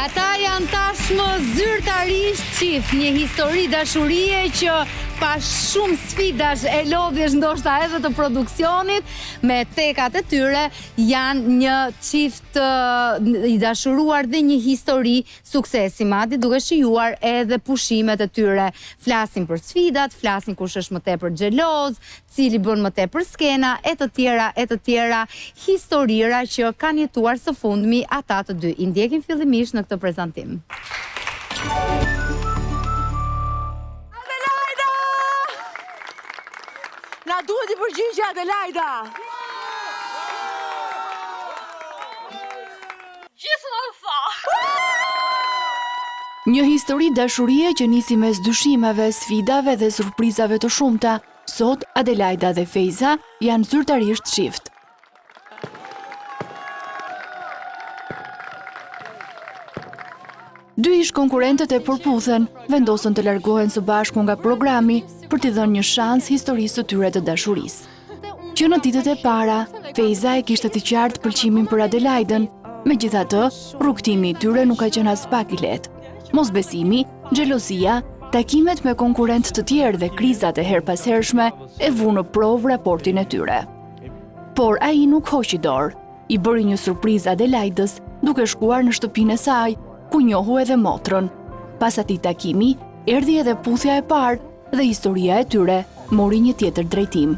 Ata janë tashmë zyrtarisht qift, një histori dashurie që pas shumë sfidash e lodhjesh ndoshta edhe të produksionit, me tekat e tyre janë një qift i dashuruar dhe një histori suksesi, madje duke shijuar edhe pushimet e tyre. Flasin për sfidat, flasin kush është më tepër xheloz, cili bën më tepër skena, e të tjera, historira që kanë jetuar së fundmi ata të dy. I ndjekim fillimisht në këtë prezantim. Na duhet i përgjigje Adelaida! Gjithmonë tha! Një histori dashurie që nisi mes dyshimeve, sfidave dhe surprizave të shumta, sot Adelaida dhe Fejza janë zyrtarisht qift. Dy ish konkurrentët e përputhen, vendosën të largohen së bashku nga programi për t'i dhënë një shans historisë të tyre të dashurisë. Që në ditët e para, Fejza e kishte të qartë pëlqimin për Adelaidën, megjithatë, rrugtimi i tyre nuk ka qenë as pak i lehtë. Mosbesimi, xhelozia, takimet me konkurrentë të tjerë dhe krizat e herpashershme e vu në provë raportin e tyre. Por ai nuk hoqi dorë, i bëri një surprizë Adelaidës duke shkuar në shtëpinë e saj, ku njohu edhe motrën. Pas atij takimi, erdhi edhe puthja e parë dhe historia e tyre mori një tjetër drejtim.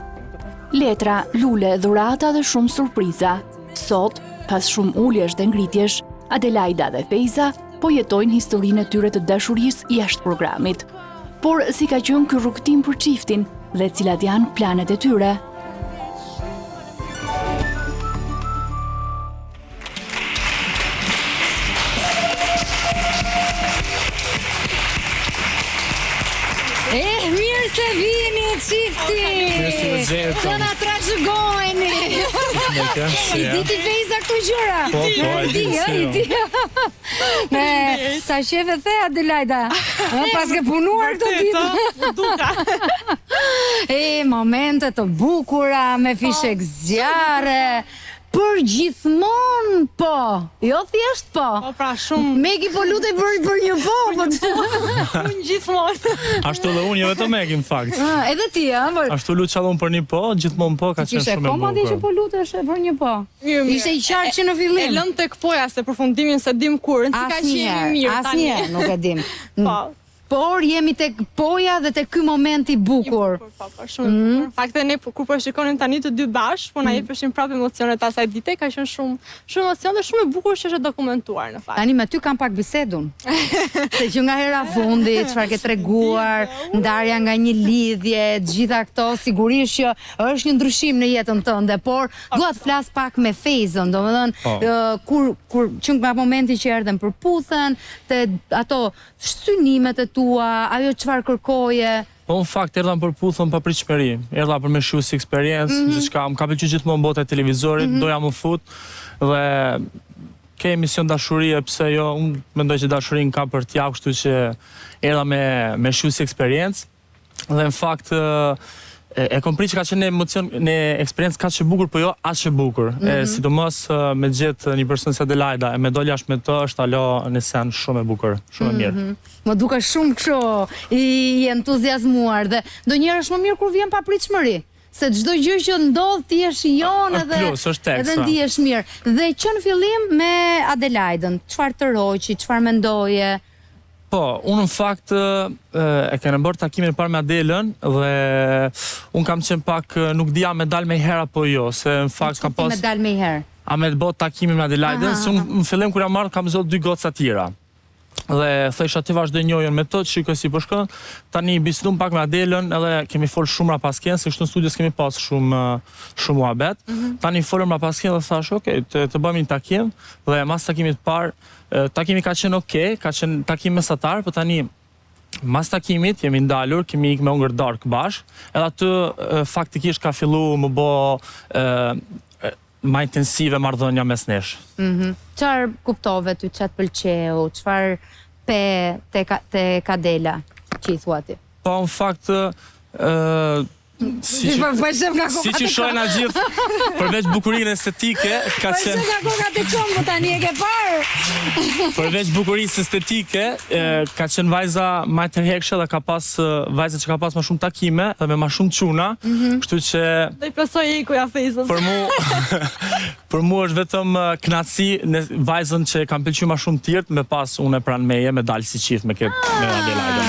Letra, lule, dhurata dhe shumë surpriza. Sot, pas shumë uljesh dhe ngritjesh, Adelaida dhe Fejza po jetojnë historinë e tyre të dashurisë jashtë programit. Por si ka qenë ky rrugtim për çiftin dhe cilat janë planet e tyre? Mirë se vini, qifti! Të na trashëgojni! I di ti Fejza këto gjëra? I di. Sa shefe the Adelaida? Pas ke punuar këto ditë? Momente të bukura, me fishek zjarre, për gjithmonë po, jo thjesht po. Po pra shumë. Megi po lutej për një po. Unë gjithmonë. Ashtu dhe unë, jo vetëm Megi në fakt. Edhe ti, Ashtu lut qallon për një po, gjithmonë po ka qenë shumë e bukur. Kishe që po lutesh për një po. Ishte i qartë që në fillim. E lëm tek poja se përfundimin se dim kur, si ka qenë mirë tani. Asnjëherë nuk e dim. Po. Por jemi tek poja dhe tek ky moment i bukur. Po, shumë. Në fakt ne kur po shikonim tani të dy bashkë, po na jepeshin prapë emocionet asaj dite, ka qenë shumë emocion dhe shumë e bukur që është dokumentuar në fakt. Tani me ty kam pak bisedun. Se që nga hera fundi, çfarë ke treguar, ndarja nga një lidhje, gjitha këto sigurisht që është një ndryshim në jetën tënde, por dua të flas pak me Fejzën, domethënë kur që nga momenti që erdhen përputhen, te ato synimet e ajo çfarë kërkoje? Po në fakt erdha për puthën pa pritshmëri. Erdha për me shiu si eksperiencë, gjithçka më ka pëlqyer gjithmonë bota e televizorit, doja më fut dhe ke emision dashurie, pse jo, unë mendoj që dashurinë ka për t'jap, kështu që erdha me shiu si eksperiencë dhe në fakt e kom prit që ka qenë emocion, në eksperiencë kaq e bukur, po jo aq e bukur. Sidomos me gjetë një person si Adelaida, e me dol jashtë me të është alo në sen shumë e bukur, shumë e mirë. Më duka shumë kështu i entuziazmuar dhe ndonjëherë është më mirë kur vjen pa pritshmëri. Se çdo gjë që ndodh ti e shijon edhe ndihesh mirë. Dhe që në fillim me Adelaidën, çfarë të roqi, çfarë mendoje? Po, unë në fakt e kene bërë takimin e parë me Adelën dhe unë kam qenë pak nuk dija me dal me i herë apo jo, se në fakt ka pas... Me dal me i herë? A me bërë takimin me Adelaidën, se unë në fillim kur jam marrë kam zot 2 goca tjera. Dhe thëjsh ati vazhdoj njojën me të, shikoj si përshkën, tani bisedum pak me Adelën, edhe kemi folë shumë ra pasken, se kështu në studios kemi pas shumë muhabet. Tani folëm ra pasken dhe thash, okej, të bëjmë një takim, dhe mas takimit parë, takimi ka qenë okej, ka qenë takim mesatar, për tani mas takimit jemi ndalur, kemi ikë me Ungër Dark bashkë, edhe aty faktikisht ka fillu më bo ma intensive marrëdhënia mes nesh. Çfarë kuptove ty, çfarë pëlqeu, çfarë te Kadela që i thua ti? Po, në fakt, Si që shojnë a gjithë, përveç bukurinë estetike, ka qenë... nga kokat e këmbë tani e ke parë. Përveç bukurisë estetike, ka qenë vajza më e tërheqshme dhe ka pas vajza që ka pas më shumë takime dhe me më shumë çuna, kështu që Do i plotësoj ekuja Fejzës. për mu është vetëm kënaqësi në vajzën që kam pëlqyer më shumë tjerë me pas unë pranë meje me dalë si qift me Adelaide.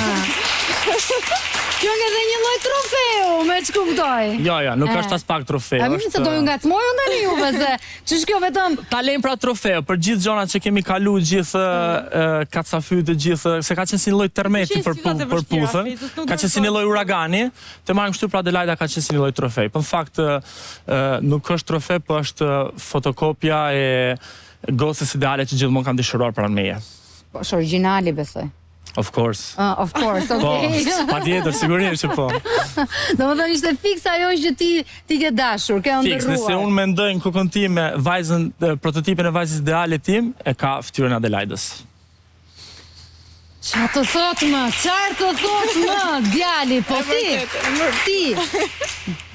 Kjo nga dhe një lloj trofeu, me që kuptoj. Jo, nuk është as pak trofeu. A mirë se do ju ngacmojë ndani juve se ç'është kjo vetëm ta lejmë pra trofeu për gjithë gjonat që kemi kalu, gjithë kacafytë, gjithë se ka qenë si një lloj termeti për puthën, ka qenë si një lloj uragani, të marrim kështu pra Adelaida ka qenë si një lloj trofej. Po në fakt nuk është trofej, po është fotokopja e gocës ideale që gjithmonë kam dëshiruar pranë meje. Po është origjinali besoj. Of course. Of course, okay. Po, patjetër, sigurisht që po. Domethënë ishte fiks ajo që ti ke dashur, ke ndërruar. Fiks, nëse unë mendoj në kokën time vajzën, prototipin e vajzës ideale tim, e ka fytyrën e Adelaidës. Qarë të thot më, djali, po ti,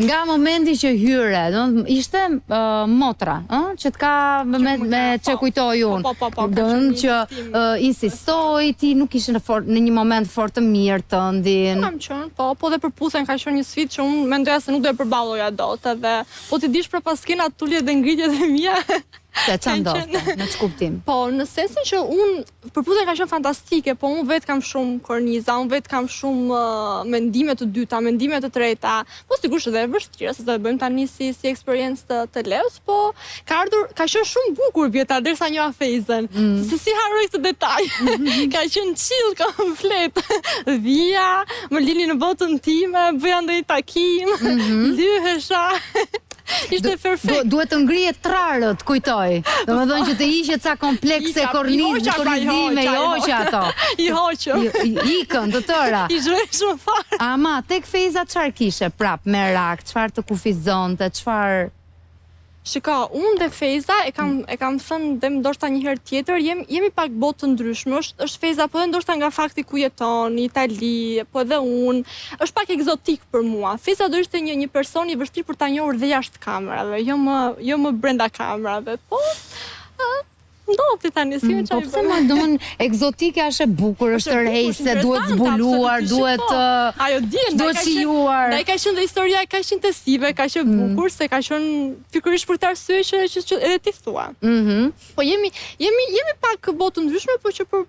nga momenti që hyre, ishte motra, që t'ka me që kujtoj unë, që insistoj, ti nuk ishe në një moment fort të mirë të ndin. Kam qënë, po dhe për puthën ka qënë një sfit që unë mendoja se nuk do e përbaloja dot, edhe po ti dish për paskena tullje dhe ngritje dhe mija. Se që ndoshte, në që kuptim? Po, në sensin që unë, përputhen ka qenë fantastike, po unë vetë kam shumë korniza, unë vetë kam shumë mendime të dyta, mendime të treta, po sigurisht edhe e vështirë, se do e bëjmë tani si eksperiencë të leus, po ka qenë shumë bukur vjeta, derisa njoha Fejzën, se si harroj këtë detaj, ka qenë chill komplet, vija, më lini në botën time, bëja ndonjë takim, lyhesha. Ishte perfekt. Duhet të ngrije trarët, kujtoj. Domethënë që të ishe ca komplekse, kornizime, i hoqë ato. I hoqë. Ikën të tëra. I zhvej shumë farë. Ama, tek Fejza çfarë kishe prap, me rak, çfarë të kufizonte, çfarë... Shiko, unë dhe Fejza e kam thënë dhe ndoshta një herë tjetër, jemi pak botë të ndryshme, është Fejza, po dhe ndoshta nga fakti ku jeton, në Itali, po dhe unë, është pak egzotik për mua. Fejza do ishte një person i vështirë për ta njohur dhe jashtë kamerave, jo më brenda kamerave, po... Ndodhi tani, si me qaj bërë. Po pëse ma dëmën egzotike është e bukur, është të rejse, duhet zbuluar, duhet shijuar. Da i ka qenë dhe historia ka qenë të sive, ka qenë bukur, se ka qenë pikërisht për të arsye që edhe ti thua. Po jemi pak botë ndryshme, po që për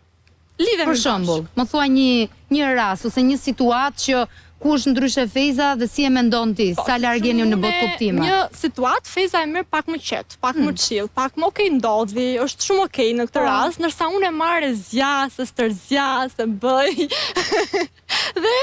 lidhe me Për shembull, më thua një rast, ose një situatë që kush ndryshe Fejza dhe si e mendon ti, sa larg jeni në botë kuptime? Një situatë Fejza e merr pak më qetë, pak më chill, pak më okej ndodhi, është shumë okej në këtë rast, ndërsa unë e marr e zjas, e stërzjas, e bëj. Dhe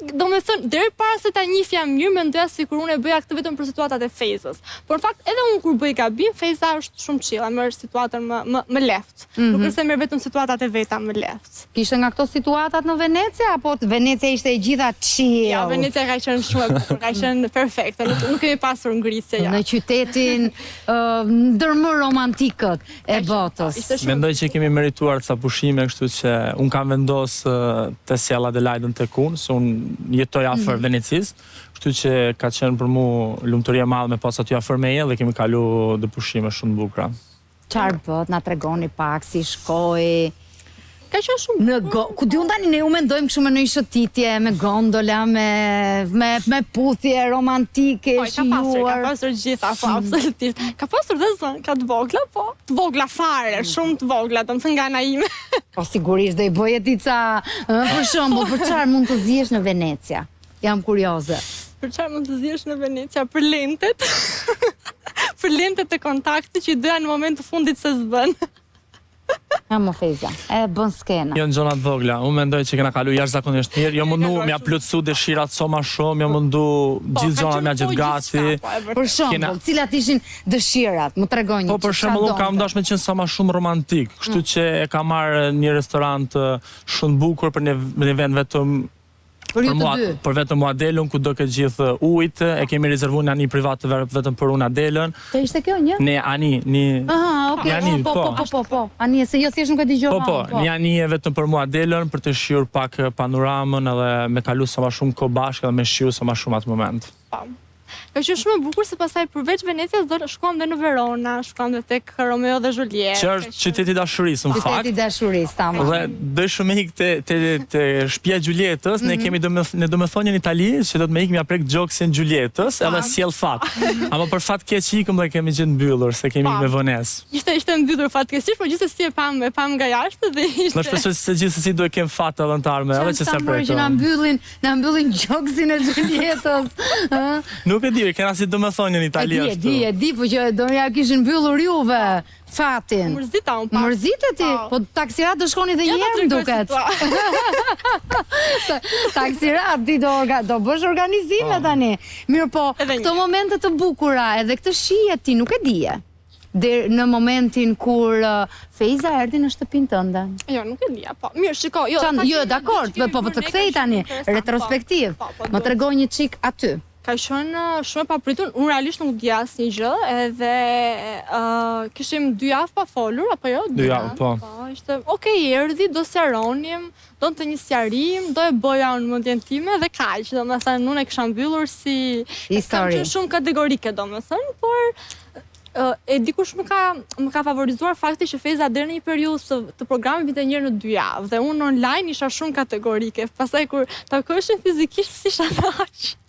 do me thënë, deri para se ta njihja mirë, mendoja sikur unë e bëja këtë vetëm për situatat e Fejzës. Por në fakt, edhe unë kur bëj gabim, Fejza është shumë chill, e merr situatën më lehtë. Nuk është se merr vetëm situatat e veta më lehtë. Kishte nga këto situatat në Venecia, apo Venecia ishte e gjitha chill? Ja, Venecia ka qenë shumë e bukur, ka qenë perfekte, nuk kemi pasur ngritje. Në qytetin ndër më romantikët e botës. Mendoj që kemi merituar ca pushime, kështu që unë kam vendos të sjell Adelaidën tek unë, se unë jetoj afër Venecis, kështu që ka qenë për mu lumëturie madhe me pas aty afër meje dhe kemi kalu dhe pushime shumë bukura. Qarë bët, na tregoni pak, si shkoj... Ka qenë shumë ku diun tani ne u mendojmë kështu me në shëtitje, me gondola, me puthje romantike, shijuar. Ka pasur gjitha, po absolutisht. Ka pasur dhe zënë, ka të vogla, po të vogla fare, shumë të vogla, të më thënë nga na ime. Po sigurisht dhe i bëje ti ca, për shembull, për çfarë mund të zihesh në Venecia? Jam kurioze. Për çfarë mund të zihesh në Venecia? Për lentet. Për lentet e kontaktit që i doja në moment të fundit se s'bën. Ja më Fejza, e bën skena. Jo në gjonat vogla, unë mendoj që kena kalu jashtëzakonisht mirë, jo mundu mja plotësu dëshirat so ma shumë, jo mundu gjithë gjonat mja gjithë gati. Për shembull, cilat ishin dëshirat, më tregoj një. Po për shembull, unë kam dash me qenë sa ma shumë romantik, kështu që e ka marrë një restorant shumë bukur për një vend vetëm për vetëm Adelën, ku do këtë gjithë ujtë, e kemi rezervu një ani privat vetëm për unë Adelën. Të ishte kjo një? Ne, ani, po. Ani, se jo thjesht nuk e dëgjova. Po, një ani e vetëm për mua Adelën, për të shiur pak panoramën edhe me kalu sa ma shumë kohë bashkë edhe me shiu sa ma shumë atë moment. Po. Ka qenë shumë e bukur se pastaj përveç Venecias shkuam dhe në Verona, shkuam dhe tek Romeo dhe Juliet. Që është qyteti i dashurisë në fakt. Qyteti i dashurisë, tamam. Dhe doj shumë me ikë te shtëpia e Julietës, ne kemi domethënie në Itali që do të me ikëm ja prek gjoksin Julietës, edhe sjell fat. Ama për fat keq ikëm dhe kemi gjë mbyllur se kemi me vonesë. Ishte mbyllur fatkeqësisht, por gjithsesi e pam nga jashtë dhe ishte. Në shpresoj se gjithsesi do e kem fat edhe në të ardhmen, edhe që sa për që na mbyllin gjoksin e Julietës. Nuk e di, kena si domethënie në Itali ashtu. E di, po që do ja kishin mbyllur juve fatin. Mërzita unë pa. Mërzitet ti? Po taksirat do shkoni dhe njerë më duket. Taksirat ti do bësh organizime tani. Mirë po, këto momente të bukura edhe këtë shije ti nuk e dije. Në momentin kur Fejza erdhi në shtëpinë tënde. Jo, nuk e dija, po. Mirë, shiko, jo. Jo, dakord, po të kthej tani, retrospektiv. Më tregoj një çik aty. Ka qenë shumë e papritur, unë realisht nuk dija asnjë gjë, edhe kishim 2 javë pa folur, apo jo? 2 javë, po. Ishte, okej, erdhi, do sjaronim, do të një sjarim, do e bëja në mendjen time dhe kaq, domethënë unë e kisha mbyllur si histori. Kam qenë shumë kategorike, domethënë, por e dikush më ka favorizuar fakti që Fejza deri në një periudhë të programit vinte një herë në 2 javë dhe unë online isha shumë kategorike. Pastaj kur takoheshin fizikisht si isha aq.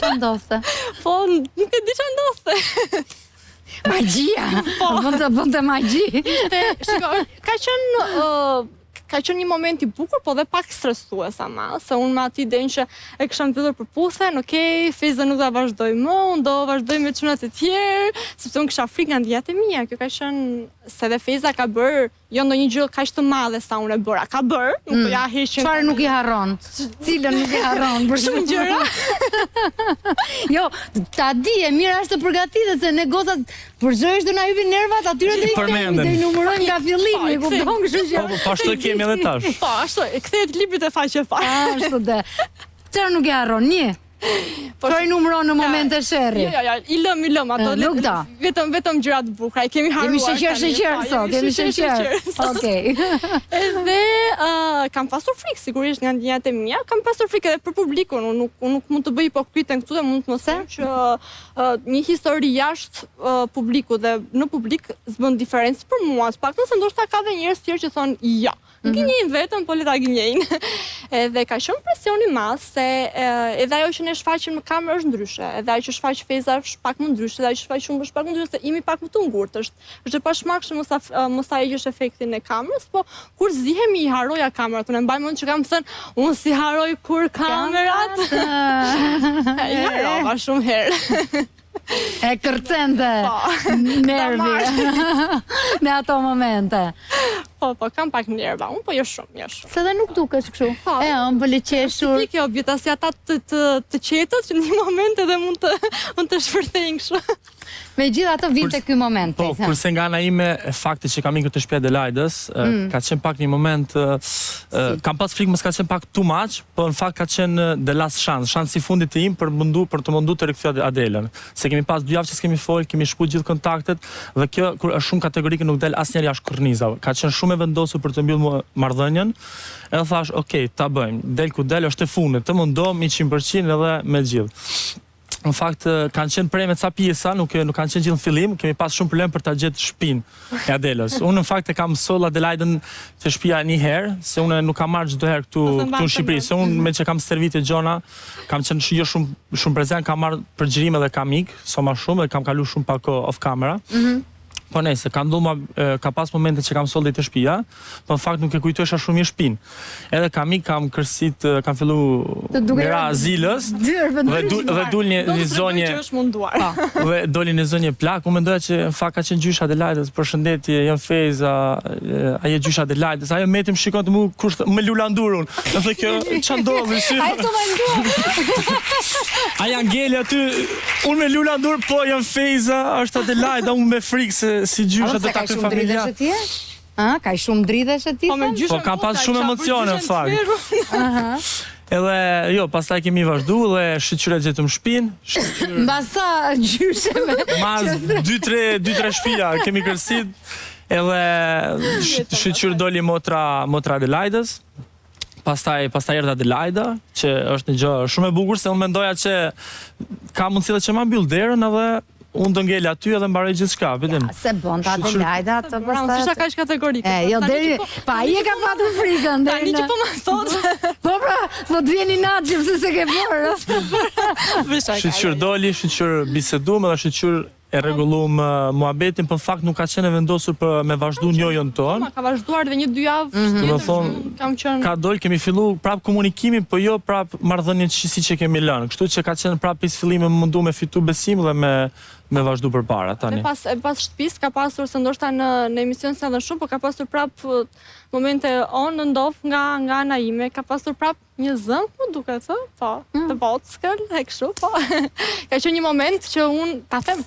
Që ndodhte? Po, nuk e di që ndodhte. Magjia! Bënte magji. Shiko, ka qenë një moment i bukur, po dhe pak stresues ama, se unë me ati den që e kisha mbyllur përputhen, okej, Fejza nuk do vazhdoj më, unë do vazhdoj me çunat e tjerë, sepse unë kisha frikë nga ndjenjat e mia. Kjo ka qenë se dhe Fejza ka bërë jo ndonjë gjë kaq të madhe sa unë e bëra. Ka bërë, nuk do ja heqin. Çfarë nuk i harron? Cilën nuk i harron? Për shumë gjëra. Jo, ta di, e mira është të përgatitet se ne gocat përgjërisht do na hypin nervat atyre do i numërojmë nga fillimi, kupton, kështu që. Po ashtu kemi edhe tash. Po, ashtu, kthehet librit e faqe fare. Ashtu dhe. Çfarë nuk i harron? Një. Çfarë i numëron në momente sherrri? Jo, i lëm ato. Nuk do. Vetëm gjëra të bukura, i kemi haruar. Kemi sheqer sot, kemi sheqer. Okej. Edhe kam pasur frikë sigurisht nga ndjenjat e mia, kam pasur frikë edhe për publikun. Unë nuk mund të bëj hipokriten këtu dhe mund të mos them që një histori jashtë publikut dhe në publik s'bën diferencë për mua. Paktën se ndoshta ka dhe njerëz tjerë që thonë ja. Gënjejnë vetëm, po le ta gënjejnë. Edhe ka qenë presion i madh se edhe ajo që ne shfaqim në kamerë është ndryshe, edhe ajo që shfaq Fejza është pak më ndryshe, edhe ajo që shfaq unë është pak më ndryshe, se imi pak më të ngurtë, është e pashmangshme mos ta heqësh efektin e kamerës, po kur zihemi i haroja kamerat, unë mbaj mend që kam thënë, unë si haroj kur kamerat. I harova shumë herë. E kërcente nervi në ato momente. Po, kam pak nerva, unë po jo shumë. Se dhe nuk dukesh kështu. E ëmbël i qeshur. Si kjo bjeta si ata të qetët që në një moment edhe mund të shpërthejnë kështu. Megjithatë vinte ky moment. Po, kurse nga ana ime fakti që kam ikur te shtëpia e Delajdës, ka qenë pak një moment kam pas frikë mos ka qenë pak too much, po në fakt ka qenë the last chance, shansi i fundit të im për të munduar të rikthyer Adelën. Se kemi pas 2 javë që s'kemi fol, kemi shkpuar gjithë kontaktet dhe kjo kur është shumë kategorike nuk del asnjëherë jashtë kornizave. Ka qenë shumë e vendosur për të mbyllur marrëdhënien. Edhe thash, "Okej, ta bëjmë. Del ku del, është e fundit. Të mundom 100% edhe me gjithë." Në fakt, kanë qenë prej me ca pjesa, nuk kanë qenë gjithë në fillim, kemi pas shumë problem për ta gjetë shtëpinë e Adelës. Unë në fakt e kam soll Adelaidën te shtëpia një herë, se unë nuk kam marrë çdo herë këtu në Shqipëri, se unë me që kam servitë gjona, kam qenë jo shumë prezent, kam marrë përgjërim edhe kam ikë, so ma shumë, dhe kam kalu shumë pak off camera. Po nëse ka pas momente që kam soll dhe të shtëpia, po në fakt nuk e kujtoesha shumë mirë shtëpinë. Edhe kam kërsit, kam fillu mira azilës dhe dul një zonje dhe doli një zonje plak. Unë mendoja që në fakt ka qenë gjysha Adelaidës, përshëndetje, jam Fejza, ajo gjysha Adelaidës, ajo metim shikon të mu kusht me lulandurun. Dhe kjo ç'a ndodhi? Ai të vëndu. Ai angeli aty, unë me lulandur, po jam Fejza, është Adelaida, unë me frikë si gjysha dhe ta këtë familja. Ka shumë dridhesh e ti? Po kam pas shumë emocione në fakt. Edhe, jo, pastaj kemi vazhdu dhe shqyqyret gjetëm shpinë. Mbasa gjyshe me... Mas 2-3 shtëpia kemi kërsit. Edhe shqyqyr doli motra Adelaidës. pastaj erdha Adelaida, që është një gjë shumë e bukur se unë mendoja që ka mundësi që ma mbyll derën edhe unë do ngel aty edhe mbaroj gjithçka, vetëm. Se bën ta Adelaida të Bravo, s'isha kaq kategorike. Jo deri, pa ai e ka patur frikën deri. Tani që po më thot. Po pra, po të vjeni naçi pse se ke bërë. Shqyr doli, shqyr biseduam edhe shqyr e rregulluam muhabetin, po në fakt nuk ka qenë e vendosur për me vazhdu njojën tonë. Ka vazhduar edhe 1-2 javë. Do thonë, kam qenë ka dol, kemi fillu prap komunikimin, po jo prap marrëdhënien si që kemi lënë. Kështu që ka qenë prap pis fillimi më mundu me fitu besim dhe me vazhdu përpara tani. E pas shtëpis ka pasur se ndoshta në emision se edhe shumë, po ka pasur prap momente në ndof nga ana ime, ka pasur prap një zëm, më duket, po, të vockël, e kështu, po. Ka qenë një moment që unë ta them.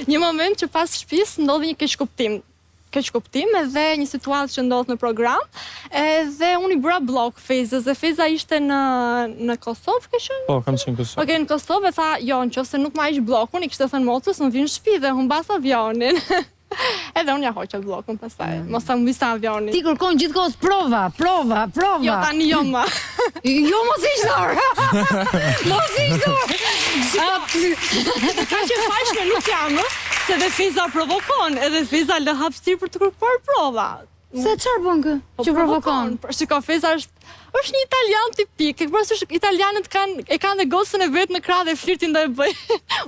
Një moment që pas shtëpis ndodhi një keq kuptim edhe një situatë që ndodh në program, edhe unë i bëra blok Fejzës, dhe Fejza ishte në Kosovë, ke qenë? Po, kam qenë në Kosovë. Okej, në Kosovë e tha, jo, nëse nuk ma ish blokun, i kishte thënë mocës, më vinë në shtëpi dhe humbas avionin. Edhe unë ja hoqa blokun pastaj, mos ta mbisa avionin. Ti kërkon gjithkohës prova. Jo, tani jo ma. Jo, mos ish dorë. Mos ish dorë. Ka që faqshme nuk jam, se dhe Fejza provokon, edhe Fejza lë hapësirë për të kërkuar prova. Se çfarë bën kë? Që provokon? Shiko, Fejza është një italian tipik, përse italianët e kanë dhe gocën e vetë në krah dhe flirtin do e bëj.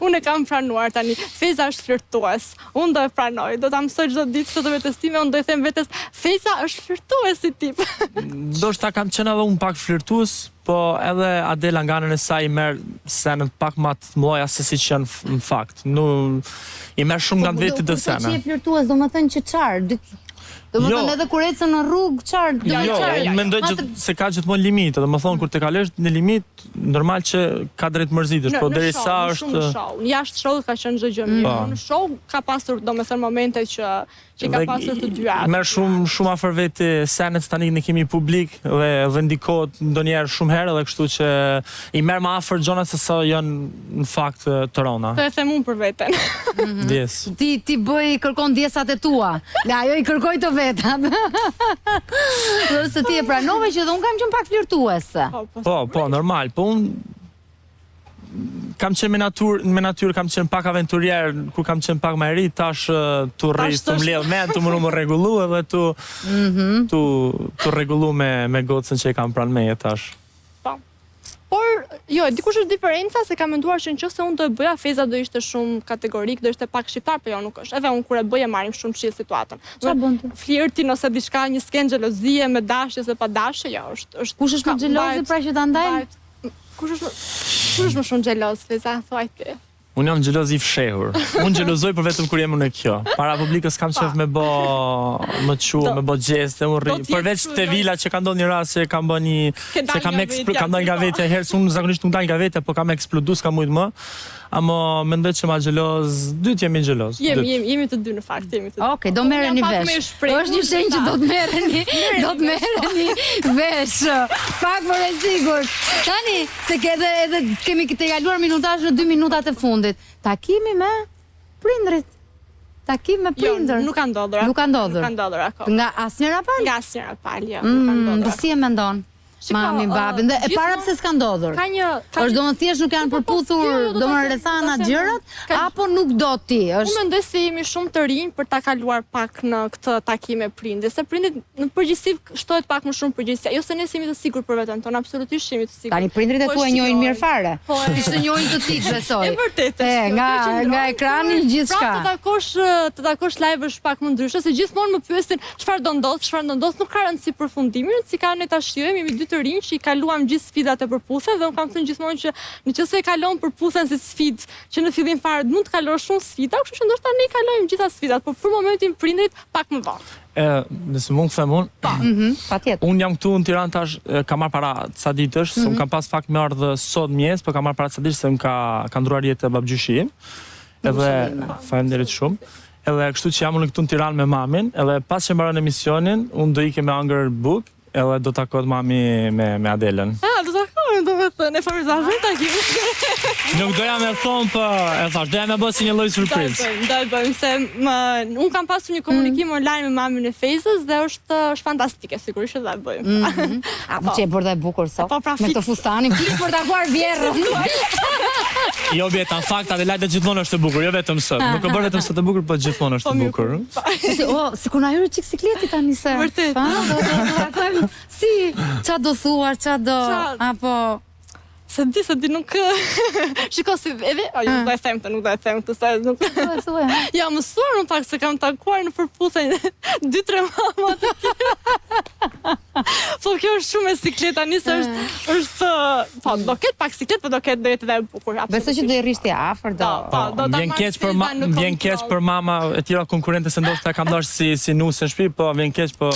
Unë e kam pranuar tani. Fejza është flirtues. Unë do e pranoj. Do ta mësoj çdo ditë çdo vetes time, unë do i them vetes, Fejza është flirtues si tip. Ndoshta kam qenë edhe unë pak flirtues, po edhe Adela nga anën e saj i merr scenën pak më të mëdha se siç janë në fakt. I merr shumë nga vetë të sena. Po ti je flirtues, domethënë që çfarë? Do më thënë edhe kur ecën në rrugë, qartë? Jo, unë mendoj se ka gjithmonë limite, dhe më thonë, kur të kalesh në limit, normal që ka drejt mërzitësh, po derisa është... Në show, jashtë show ka qenë çdo gjë mirë, në show ka pasur, domethënë, momente që ka pasur të dyat. Merr shumë afër veti senet tani ne kemi publik dhe ndikohet ndonjëherë shumë herë, dhe kështu që i merr më afër gjërat se sa janë në fakt të rona. Të e them unë për veten. Yes. Ti kërkon ndjesat e tua. La ajo i kërkoj të vetat. Dhe se ti e pranove që dhe unë kam qenë pak flirtuese. Po, normal. Po unë kam qenë me natyrë, kam qenë pak aventurier, kur kam qenë pak më e ri, tash tu rris, tu mbledh mend, tu më rregullu edhe tu rregullu me gocën që e kam pranë meje tash. Por, jo, dikush është diferenca se kam menduar që nëse unë do e bëja, Fejza do ishte shumë kategorik, do ishte pak shqiptar, po jo nuk është. Edhe unë kur e bëja marrim shumë çill situatën. Çfarë bën ti? Flirtin ose diçka, një skenë xhelozie me dashje ose pa dashje, jo, është. Kush është më xhelozi pra që ta ndaj? Kush është më shumë xheloz, Fejza, thuaj ti. Unë jam xheloz i fshehur. Unë xhelozoj për vetëm kur jam në kjo. Para publikës kam qef me bë gjeste, unë rri. Përveç te vila që ka ndodhur një rast se kam bën se kam dalë nga vetja herë, unë zakonisht nuk dal nga vetja, po kam eksploduar s'ka mujt më. Amo mendoj që ma xheloz, dytë jemi xheloz. Jemi të dy në fakt, jemi të dy. Okej, do merreni vesh. Është një shenjë që do të merreni vesh. Pak për e sigurt. Tani, se edhe kemi të kaluar minutazh në 2 minutat e fundit. Takimi me prindrit. Takim me prindër. Jo, nuk ka ndodhur. Nuk ka ndodhur. Nuk ka ndodhur akoma. Nga asnjëra palë? Nga asnjëra palë, jo. Nuk ka ndodhur. Si e mendon? Mami, babin, dhe e para pse s'ka ndodhur? Është do më thjesht nuk janë përputhur do më rrethana gjërat, apo nuk do ti? Unë mendoj se jemi shumë të rinj për ta kaluar pak në këtë takime prindit, se prindit në përgjithësi shtohet pak më shumë përgjegjësia. Jo se ne jemi të sigurt për veten tonë, absolutisht jemi të sigurt. Tani prindrit e tuaj njohin mirë fare. Po, ishte njohin të tik, besoj. E vërtetë. Nga ekrani gjithçka. Pra të takosh live-sh pak më ndryshe, se gjithmonë më pyesin çfarë do ndodh, nuk ka rëndësi përfundimin, si ka ne ta shijojmë, jemi të rinj që i kaluam gjithë sfidat e përputhe dhe unë kam thënë gjithmonë që nëse e kalon përputhen si sfidë që në fillim fare mund të kalosh shumë sfida, kështu që ndoshta ne kalojmë gjitha sfidat, por për momentin prindrit pak më vonë. Nëse mund të them unë, patjetër. Unë jam këtu në Tiranë tash, kam marr para ca ditësh, se unë kam pas fakt me ardhë sot mjes, por kam marr para ca ditësh se më ka ndruar jetë babgjyshi im. Edhe faleminderit shumë. Edhe kështu që jam unë këtu në Tiranë me mamin, edhe pas që mbaron emisionin, unë do ikë me Hunger Book. Edhe do takohet mami me Adelën. Do takohet, do me thënë. në familjarë takim. Nuk doja me thonë, po e thash, doja me bërë si një lloj surprizë. Do e bëjmë, se unë kam pasur një komunikim online me mamin e Fejzës dhe është fantastike, sigurisht që do e bëjmë. Po që e bërë dhe bukur sot, me të fustanin, plis për ta kuar vjerën. Jo bjeta, në fakt, Adelaida gjithmonë është e bukur, jo vetëm sot. Nuk e bërë vetëm sot e bukur, po gjithmonë është e bukur. Si kur na hyri çik sikleti tani se. Vërtet. Si, qa do thuar, qa do, apo... Se di nuk... Shiko si, nuk do e them të, se nuk... Ja, mësuar në pak se kam takuar në përputhen 2-3 mama të tjera. Po kjo është shumë e siklet, tani se është... Po, do ketë pak siklet, po do ketë dhe e bukur. Besoj që do i rishti afër, do... Vjen keq për mama e tjera konkurrente se ndoshta kam dashur si nusë në shtëpi, po vjen keq, po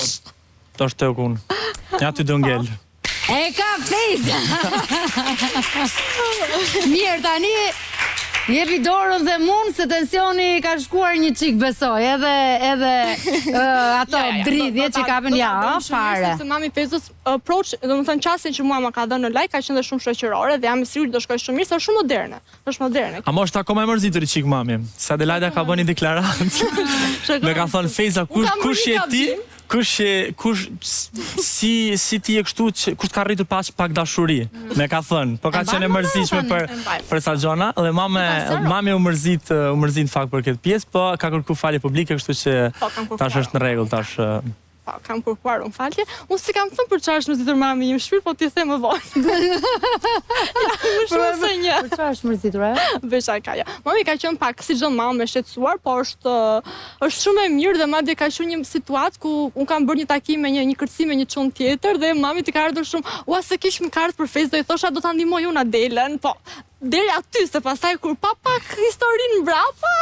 to është të ukun. Ja ty do ngel. E ka Fejza! Mirë, tani jepi dorën dhe mund se tensioni ka shkuar një çik besoj, edhe ato dridhje që kapen fare. Se mami Fejzës approach, domethënë çastin që mua më ka dhënë në like ka qenë shumë shoqërore dhe jam i sigurt do shkoj shumë mirë, se është shumë moderne. Është moderne. A mos ta akoma e mërzitur i çik mami. Se Adelaida ka bënë deklaratë. Me ka thënë Fejza kush je ti? Si ti e kështu që kush ka rritur pak dashuri, me ka thënë, po ka qenë e mërzitshme për sa gjona, dhe mami u mërzit në fakt për këtë pjesë, po ka kërku falje publike, kështu që tash është në rregull, tash... Po, kam kërkuar unë falje. Unë si kam thënë për çfarë është mërzitur mami im shpirt, po ti the më vonë. Më shumë se një. Për çfarë është mërzitur, e? Besha ka, ja. Mami ka qenë pak si çdo mamë e shqetësuar, po është shumë e mirë dhe madje ka qenë një situatë ku unë kam bërë një takim me një kërcim me një çun tjetër dhe mami ti ka ardhur shumë, ua se kish më kart për Fejzë, do i thosha do ta ndihmoj unë Adelën, po deri aty, se pastaj kur pa pak historinë mbrapa,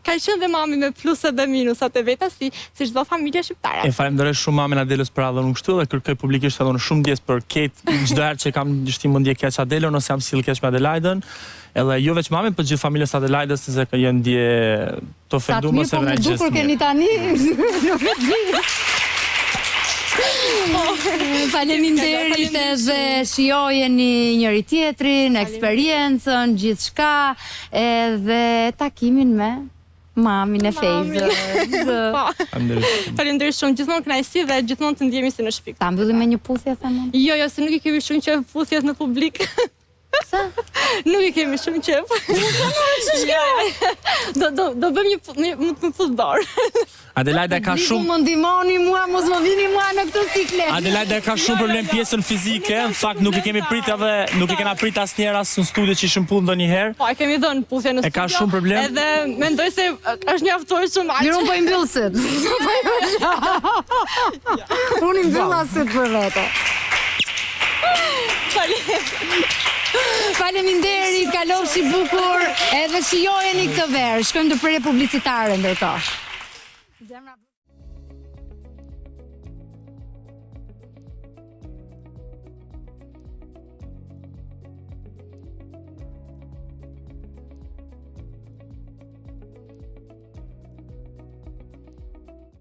ka qenë dhe mami me pluset dhe minusat e veta si çdo familje shqiptare. E falenderoj shumë mamën Adelës për radhën kështu dhe kërkoj publikisht edhe unë shumë ndjes për Kate, çdo herë që kam dështim mundje keq Adelën ose jam sill keq me Adelaidën, edhe jo veç mamën, por gjithë familjes Adelaidës se ka janë ndje të ofenduar ose vënë gjithë. Sa të mirë po më dukur keni tani. Faleminderit edhe shijojeni njëri tjetrin, eksperiencën, gjithçka, edhe takimin me mamin e Fejzës. Faleminderit shumë, gjithmonë kënaqësi dhe gjithmonë të ndjehemi si në shtëpi. Ta mbyllim me një puthje thënë? Jo, se nuk i kemi shumë qef puthjet në publik. Sa? Nuk i kemi shumë qef. Do bëjmë një puth dorë. Adelaida ka shumë... Më ndihmoni mua, mos më vini mua në këtë siklet. Adelaida ka shumë problem pjesën fizike, në fakt nuk i kemi prit edhe, nuk i kena prit asnjëherë as në studio që ishim puth ndonjëherë. Po, e kemi dhënë puthje në studio. E ka shumë problem. Edhe mendoj se është mjaftueshëm aq. Mirë, unë po i mbyll sit. Unë i mbyll sit për vete. Faleminderit, kalofshi bukur, edhe shijojeni këtë verë. Shkojmë të prerë publicitare ndërkohë.